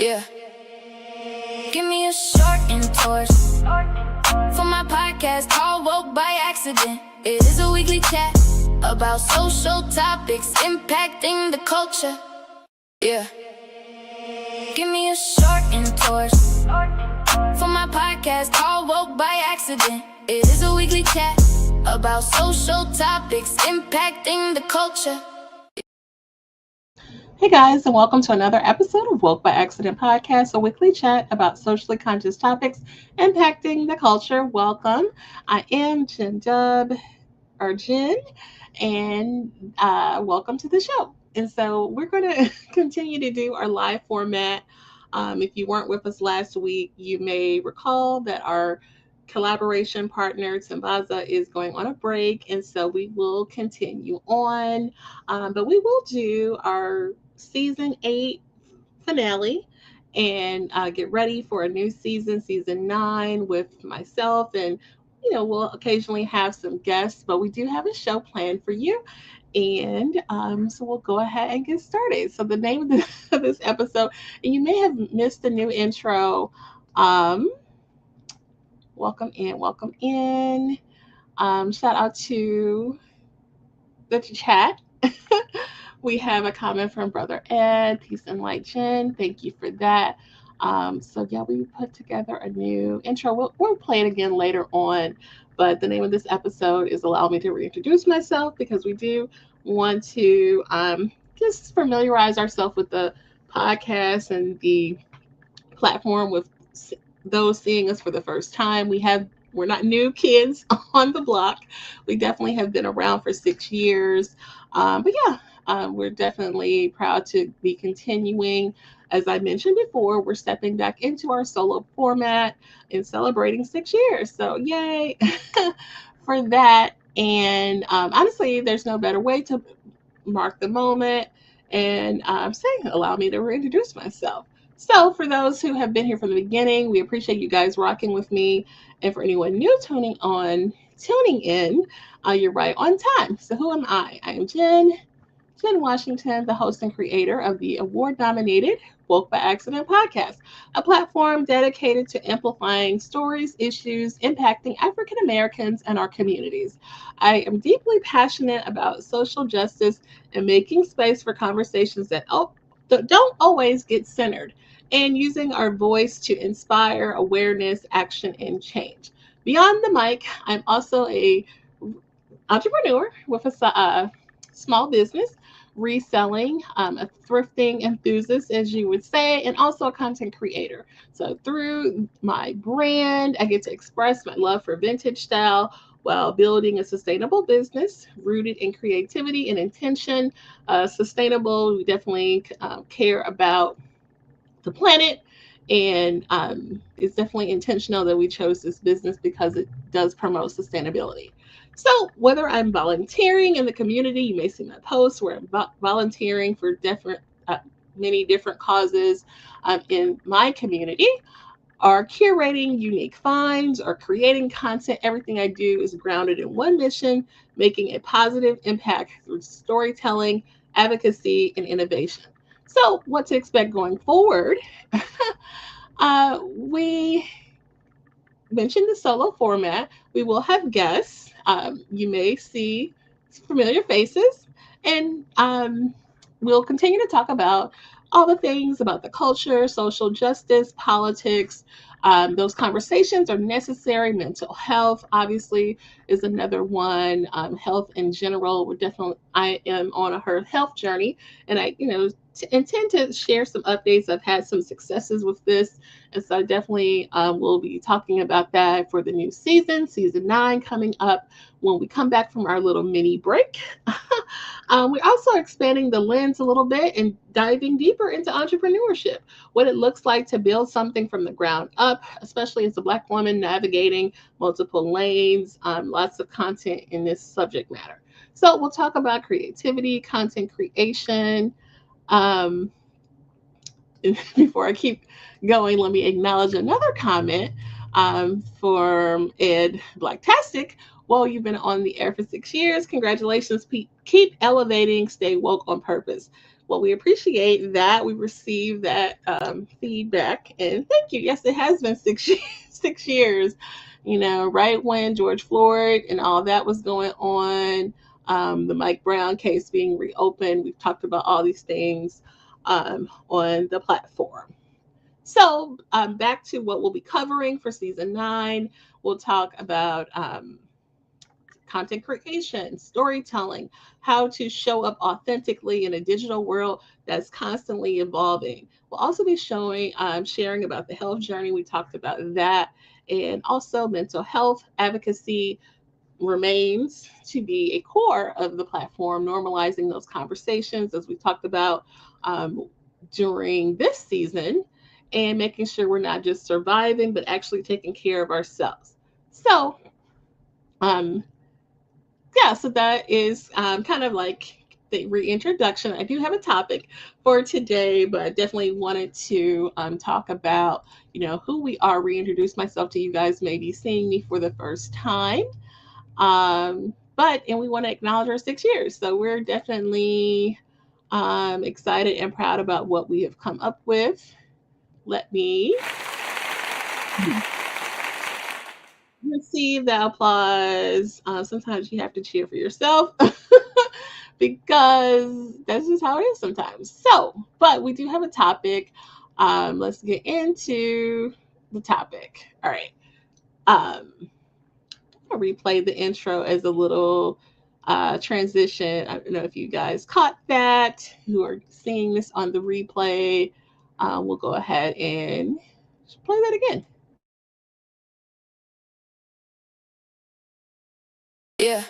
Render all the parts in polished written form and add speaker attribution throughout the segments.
Speaker 1: Yeah. Give me a short endorsed for my podcast called Woke by Accident. It is a weekly chat about social topics impacting the culture. Yeah. Give me a short endorsed for my podcast called Woke by Accident. It is a weekly chat about social topics impacting the culture.
Speaker 2: Hey guys, and welcome to another episode of Woke by Accident Podcast, a weekly chat about socially conscious topics impacting the culture. Welcome. I am Jen, and welcome to the show. And so we're going to continue to do our live format. If you weren't with us last week, you may recall that our collaboration partner, Timbaza, is going on a break. And so we will continue on. But we will do our season 8 finale and get ready for a new season, season 9, with myself. And, we'll occasionally have some guests, but we do have a show planned for you. And so we'll go ahead and get started. So, the name of, of this episode, and you may have missed the new intro. Um, welcome in, welcome in. Shout out to the chat. We have a comment from Brother Ed. Peace and light, Jen. Thank you for that. So yeah, we put together a new intro. We'll play it again later on. But the name of this episode is Allow Me to Reintroduce Myself, because we do want to just familiarize ourselves with the podcast and the platform with those seeing us for the first time. We're not new kids on the block. We definitely have been around for 6 years. But yeah, we're definitely proud to be continuing. As I mentioned before, we're stepping back into our solo format and celebrating 6 years. So yay for that. And honestly, there's no better way to mark the moment and saying, allow me to reintroduce myself. So, for those who have been here from the beginning, we appreciate you guys rocking with me. And for anyone new tuning in, you're right on time. So, who am I? I am Jen Washington, the host and creator of the award-nominated Woke by Accident podcast, a platform dedicated to amplifying stories, issues impacting African Americans and our communities. I am deeply passionate about social justice and making space for conversations that don't always get centered, and using our voice to inspire awareness, action, and change. Beyond the mic, I'm also a entrepreneur with a small business, reselling, a thrifting enthusiast, as you would say, and also a content creator. So through my brand, I get to express my love for vintage style while building a sustainable business rooted in creativity and intention. Sustainable, we definitely care about the planet. And it's definitely intentional that we chose this business because it does promote sustainability. So, whether I'm volunteering in the community, you may see my posts where I'm volunteering for uh, many different causes in my community, or curating unique finds, or creating content. Everything I do is grounded in one mission: making a positive impact through storytelling, advocacy, and innovation. So, what to expect going forward? We mentioned the solo format. We will have guests. You may see familiar faces, and we'll continue to talk about all the things about the culture, social justice, politics. Those conversations are necessary. Mental health, obviously, is another one. Health in general. I am on her health journey, and I, intend to share some updates. I've had some successes with this, and so I definitely will be talking about that for the new season 9 coming up when we come back from our little mini break. We're also expanding the lens a little bit and diving deeper into entrepreneurship, what it looks like to build something from the ground up, especially as a Black woman navigating multiple lanes. Lots of content in this subject matter. So we'll talk about creativity, content creation. Um, Before I keep going, let me acknowledge another comment from Ed Blacktastic. Well, you've been on the air for 6 years. Congratulations. Keep elevating. Stay woke on purpose. Well, we appreciate that. We received that feedback, and thank you. Yes, it has been 6 years. 6 years. Right when George Floyd and all that was going on, the Mike Brown case being reopened. We've talked about all these things on the platform. So, back to what we'll be covering for season 9. We'll talk about content creation, storytelling, how to show up authentically in a digital world that's constantly evolving. We'll also be sharing about the health journey. We talked about that. And also, mental health advocacy remains to be a core of the platform, normalizing those conversations as we talked about during this season, and making sure we're not just surviving, but actually taking care of ourselves. So, um, yeah, so that is kind of like the reintroduction. I do have a topic for today, but I definitely wanted to talk about, who we are, reintroduce myself to you guys, maybe seeing me for the first time. And we want to acknowledge our 6 years. So we're definitely excited and proud about what we have come up with. Let me receive that applause. Sometimes you have to cheer for yourself because that's just how it is sometimes. So, but we do have a topic. Let's get into the topic. All right. I'll replay the intro as a little transition. I don't know if you guys caught that, who are seeing this on the replay. We'll go ahead and play that again.
Speaker 1: Yeah.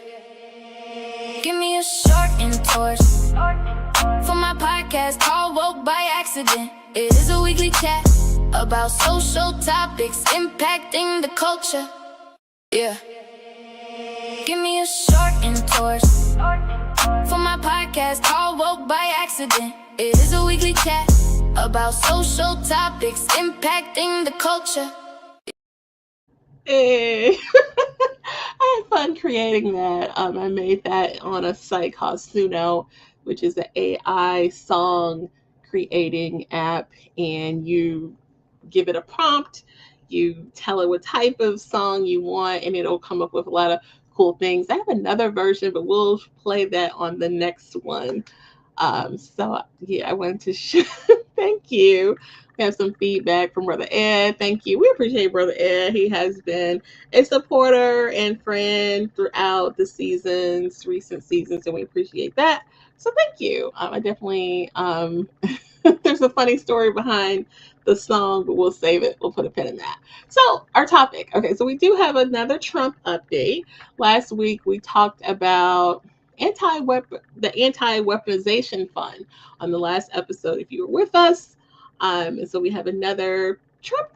Speaker 1: Give me a short endorsement for my podcast called Woke by Accident. It is a weekly chat about social topics impacting the culture. Yeah. Give me a short endorsement for my podcast called Woke by Accident. It is a weekly chat about social topics impacting the culture.
Speaker 2: Hey. I had fun creating that. I made that on a site called Suno, which is an AI song creating app, and you give it a prompt, you tell it what type of song you want, and it'll come up with a lot of cool things. I have another version, but we'll play that on the next one. So yeah, I wanted to thank you. We have some feedback from Brother Ed. Thank you. We appreciate Brother Ed. He has been a supporter and friend throughout the recent seasons, and we appreciate that. So thank you. I definitely there's a funny story behind the song, but we'll save it. We'll put a pin in that. So our topic. Okay, so we do have another Trump update. Last week we talked about the anti-weaponization fund on the last episode if you were with us. And so we have another Trump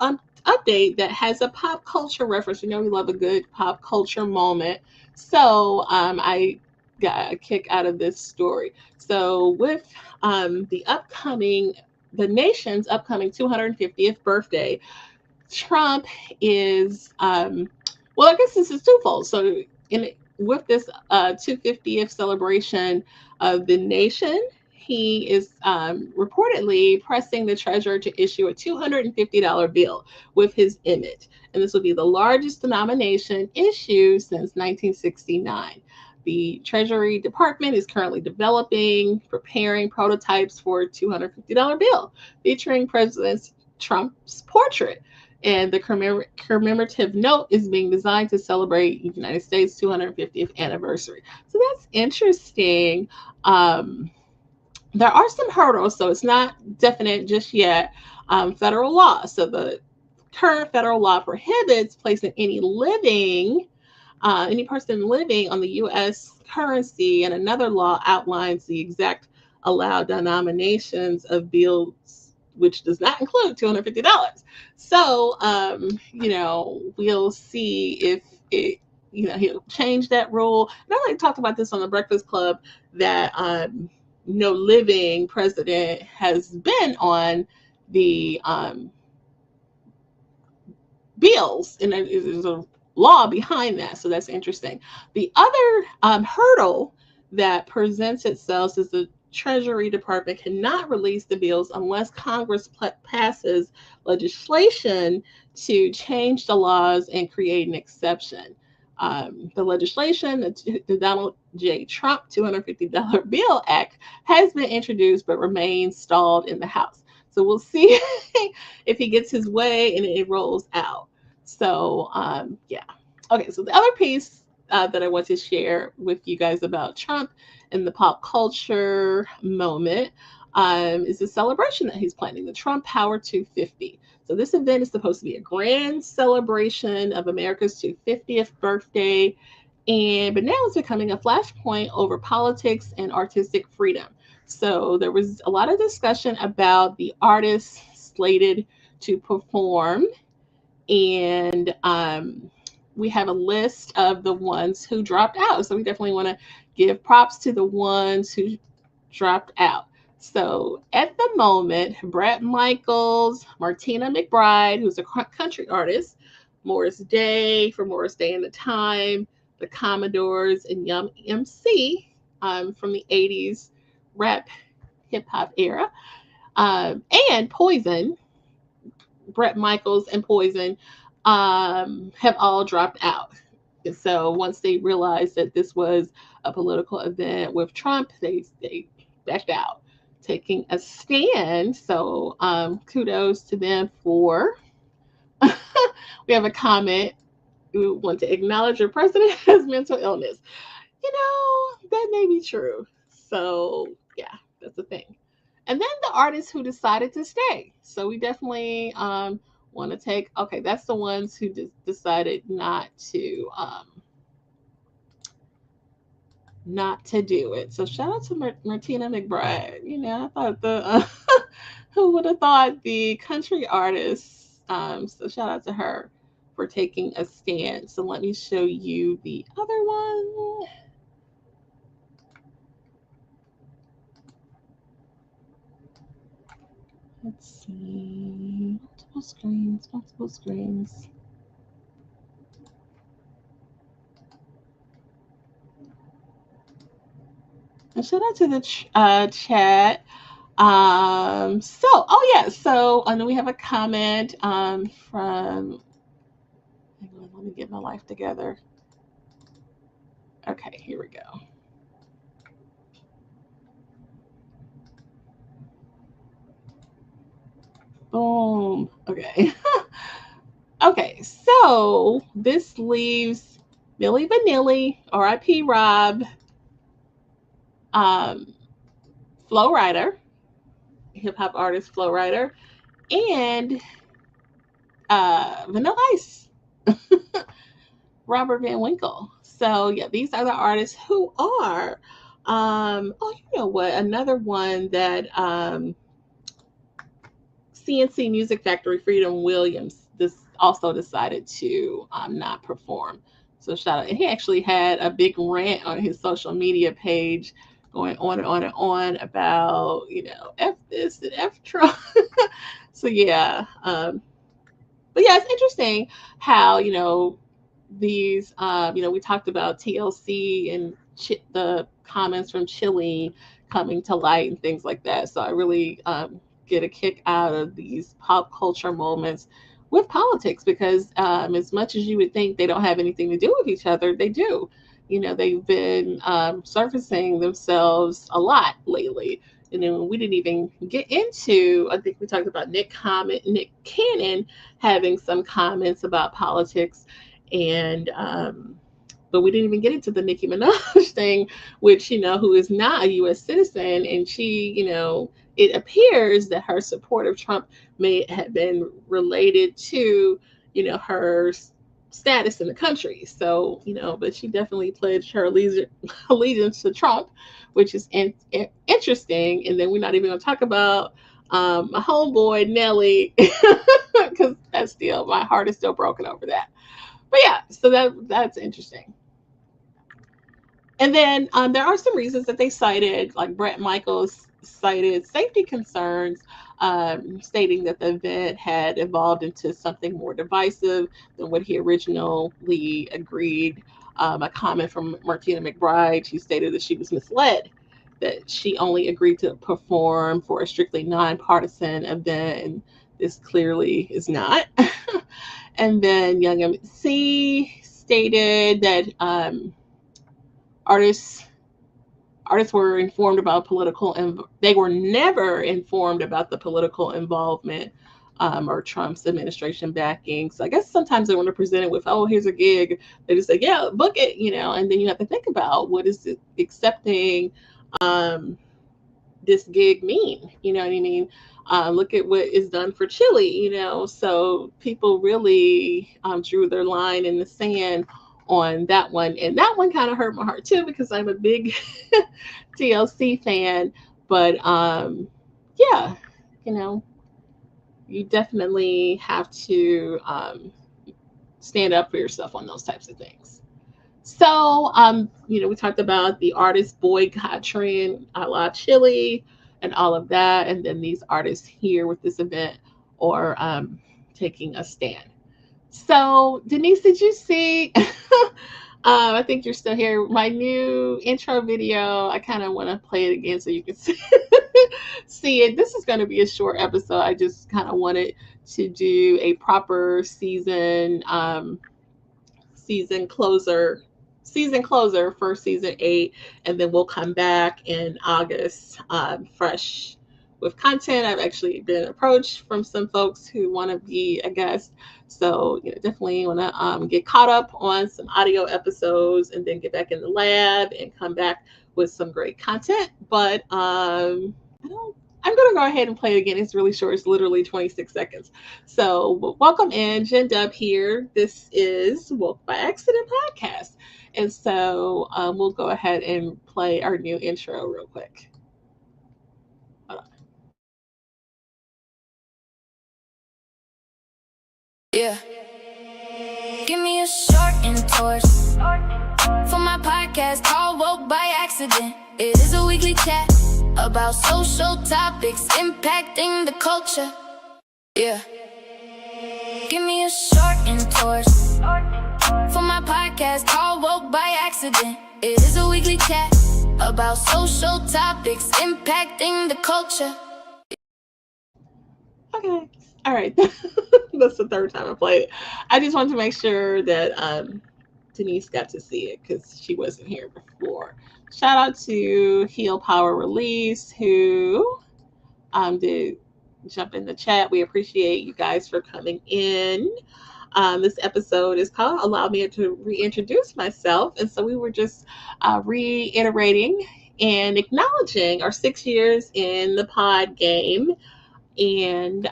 Speaker 2: update that has a pop culture reference. We love a good pop culture moment. So I got a kick out of this story. So with the nation's upcoming 250th birthday, Trump is well, I guess this is twofold. So with this 250th celebration of the nation, he is reportedly pressing the treasurer to issue a $250 bill with his image. And this will be the largest denomination issued since 1969. The Treasury Department is currently preparing prototypes for a $250 bill featuring President Trump's portrait. And the commemorative note is being designed to celebrate the United States' 250th anniversary. So that's interesting. There are some hurdles, so it's not definite just yet. Federal law. So the current federal law prohibits placing any person living on the U.S. currency, and another law outlines the exact allowed denominations of bills, which does not include $250. So, we'll see if he'll change that rule. And I already talked about this on the Breakfast Club that no living president has been on the bills, and there's a law behind that. So that's interesting. The other hurdle that presents itself is Treasury Department cannot release the bills unless Congress passes legislation to change the laws and create an exception. The legislation, the Donald J. Trump $250 Bill Act, has been introduced but remains stalled in the House. So we'll see if he gets his way and it rolls out. So, yeah. Okay, so the other piece that I want to share with you guys about Trump in the pop culture moment is a celebration that he's planning, the Trump Power 250. So this event is supposed to be a grand celebration of America's 250th birthday, but now it's becoming a flashpoint over politics and artistic freedom. So there was a lot of discussion about the artists slated to perform, and we have a list of the ones who dropped out. So we definitely want to give props to the ones who dropped out. So at the moment, Brett Michaels, Martina McBride, who's a country artist, Morris Day for Morris Day and the Time, the Commodores, and Young MC from the 80s rap hip hop era, and Poison, Brett Michaels and Poison, have all dropped out. And so once they realized that this was a political event with Trump, they backed out, taking a stand. So kudos to them for. We have a comment. We want to acknowledge your president has mental illness. That may be true. So yeah, that's the thing. And then the artists who decided to stay. So we definitely want to take. Okay, that's the ones who decided not to do it. So shout out to Martina McBride. I thought who would have thought the country artists. So shout out to her for taking a stand. So let me show you the other one. Let's see. Multiple screens, multiple screens. And shout out to the chat. Oh yeah, so I know we have a comment from. Hang on, let me get my life together. Okay, here we go. Boom. Okay. Okay, so this leaves Milli Vanilli, R.I.P. Rob, Flo Rida, hip hop artist Flo Rida, and Vanilla Ice, Robert Van Winkle. So yeah, these are the artists who are. Oh, you know what? Another one that CNC Music Factory, Freedom Williams, this also decided to not perform. So shout out. And he actually had a big rant on his social media page going on and on and on about, F this and F Trump. So yeah. But yeah, it's interesting how, these, we talked about TLC and the comments from Chile coming to light and things like that. So I really get a kick out of these pop culture moments with politics because as much as you would think they don't have anything to do with each other, they do. They've been surfacing themselves a lot lately. And then we didn't even get into, I think we talked about Nick Cannon having some comments about politics. And but we didn't even get into the Nicki Minaj thing, which, who is not a U.S. citizen. And she, it appears that her support of Trump may have been related to, her status in the country. So, but she definitely pledged her allegiance to Trump, which is interesting. And then we're not even going to talk about my homeboy, Nelly, because that's still, my heart is still broken over that. But yeah, so that's interesting. And then there are some reasons that they cited, like Brett Michaels cited safety concerns, stating that the event had evolved into something more divisive than what he originally agreed. A comment from Martina McBride, she stated that she was misled. that she only agreed to perform for a strictly nonpartisan event, and this clearly is not. And then Young MC stated that artists artists were informed about political, and they were never informed about the political involvement or Trump's administration backing. So I guess sometimes they want to present it with, oh, here's a gig. They just say, yeah, book it, and then you have to think about what is it accepting um, this gig mean? You know what I mean? Look at what is done for Chile, So people really drew their line in the sand on that one. And that one kind of hurt my heart too, because I'm a big TLC fan. But yeah, you know, you definitely have to stand up for yourself on those types of things. So, we talked about the artist boycott trend a la Chile and all of that. And then these artists here with this event are taking a stand. So, Denise, did you see? I think you're still here. My new intro video, I kind of want to play it again so you can see it. This is going to be a short episode. I just kind of wanted to do a proper season closer for season 8, and then we'll come back in August fresh with content. I've actually been approached from some folks who want to be a guest, so definitely want to get caught up on some audio episodes and then get back in the lab and come back with some great content. But I'm going to go ahead and play it again. It's really short. It's literally 26 seconds. So welcome in. Jen Dub here. This is Woke by Accident podcast. And so we'll go ahead and play our new intro real quick. Hold on.
Speaker 1: Yeah. Give me a short endorsed for my podcast called Woke by Accident. It is a weekly chat about social topics impacting the culture. Yeah. Give me a short endorsed for my podcast called Woke by Accident. It is a weekly chat about social topics impacting the culture.
Speaker 2: Okay. All right. That's the third time I played it. I just wanted to make sure that Denise got to see it because she wasn't here before. Shout out to Heal Power Release who did jump in the chat. We appreciate you guys for coming in. This episode is called Allow Me to Reintroduce Myself. And so we were just reiterating and acknowledging our 6 years in the pod game and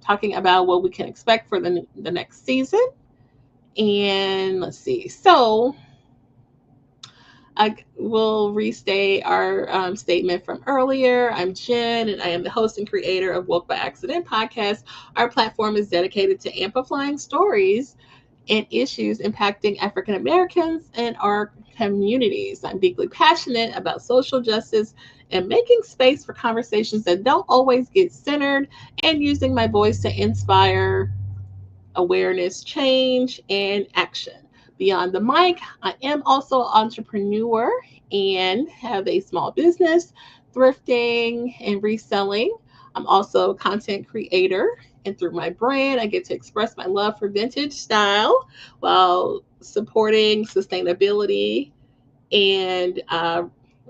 Speaker 2: talking about what we can expect for the next season. And let's see. So I will restate our statement from earlier. I'm Jen, and I am the host and creator of Woke by Accident podcast. Our platform is dedicated to amplifying stories and issues impacting African Americans and our communities. I'm deeply passionate about social justice and making space for conversations that don't always get centered, and using my voice to inspire awareness, change, and action. Beyond the mic, I am also an entrepreneur and have a small business, thrifting and reselling. I'm also a content creator, and through my brand, I get to express my love for vintage style while supporting sustainability and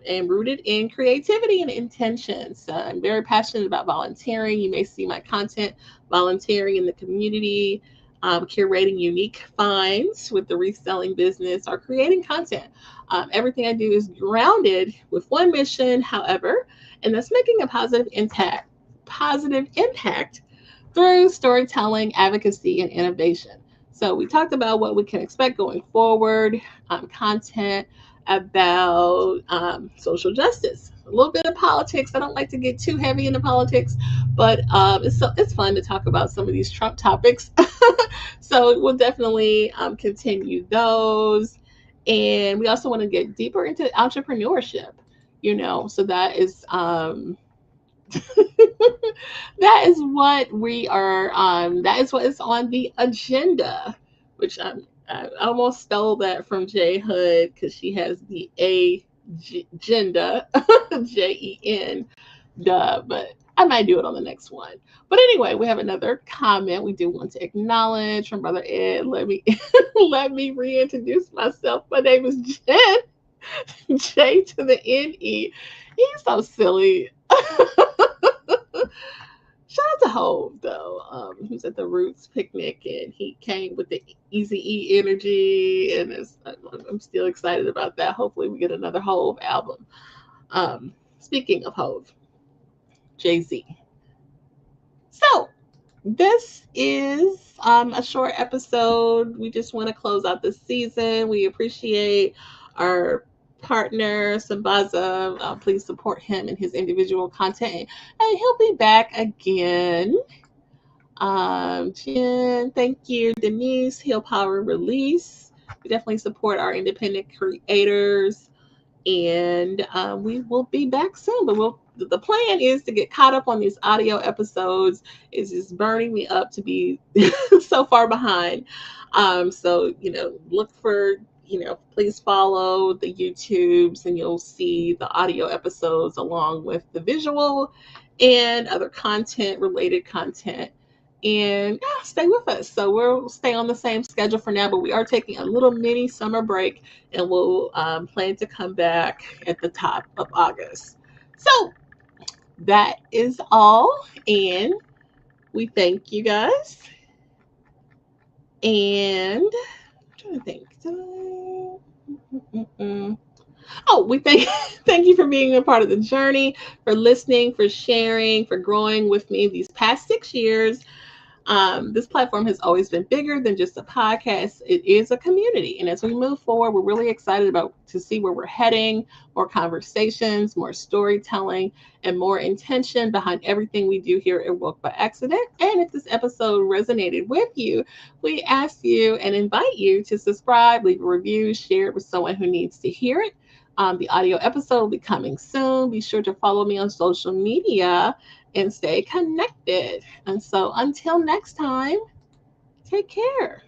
Speaker 2: rooted in creativity and intention. So I'm very passionate about volunteering. You may see my content volunteering in the community, curating unique finds with the reselling business, or creating content. Everything I do is grounded with one mission, however, and that's making a positive impact through storytelling, advocacy, and innovation. So we talked about what we can expect going forward, content about social justice, a little bit of politics. I don't like to get too heavy into politics, but it's fun to talk about some of these Trump topics. So we'll definitely continue those. And we also want to get deeper into entrepreneurship, so that is that is what we are that is what is on the agenda, which I almost stole that from Jay Hood because she has the Jenda, Jen, duh, but I might do it on the next one. But anyway, we have another comment we do want to acknowledge from Brother Ed. Let me let me reintroduce myself. My name is Jen, J to the N-E. He's so silly. Shout out to Hove though. He was at the Roots picnic and he came with the Easy E energy, and I'm still excited about that. Hopefully, we get another Hove album. Speaking of Hove, Jay Z. So this is a short episode. We just want to close out the season. We appreciate our partner Sambaza. Please support him in his individual content, and he'll be back again. Jen, thank you. Denise, Heal Power Release. We definitely support our independent creators, and we will be back soon. But the plan is to get caught up on these audio episodes. It's just burning me up to be so far behind. So look for, please follow the YouTubes, and you'll see the audio episodes along with the visual and other content, related content. And stay with us. So we'll stay on the same schedule for now, but we are taking a little mini summer break, and we'll plan to come back at the top of August. So that is all, and we thank you guys. And I'm trying to think. Oh, we thank you for being a part of the journey, for listening, for sharing, for growing with me these past 6 years. This platform has always been bigger than just a podcast. It is a community. And as we move forward, we're really excited to see where we're heading, more conversations, more storytelling, and more intention behind everything we do here at Woke by Accident. And if this episode resonated with you, we ask you and invite you to subscribe, leave a review, share it with someone who needs to hear it. The audio episode will be coming soon. Be sure to follow me on social media and stay connected. And so until next time, take care.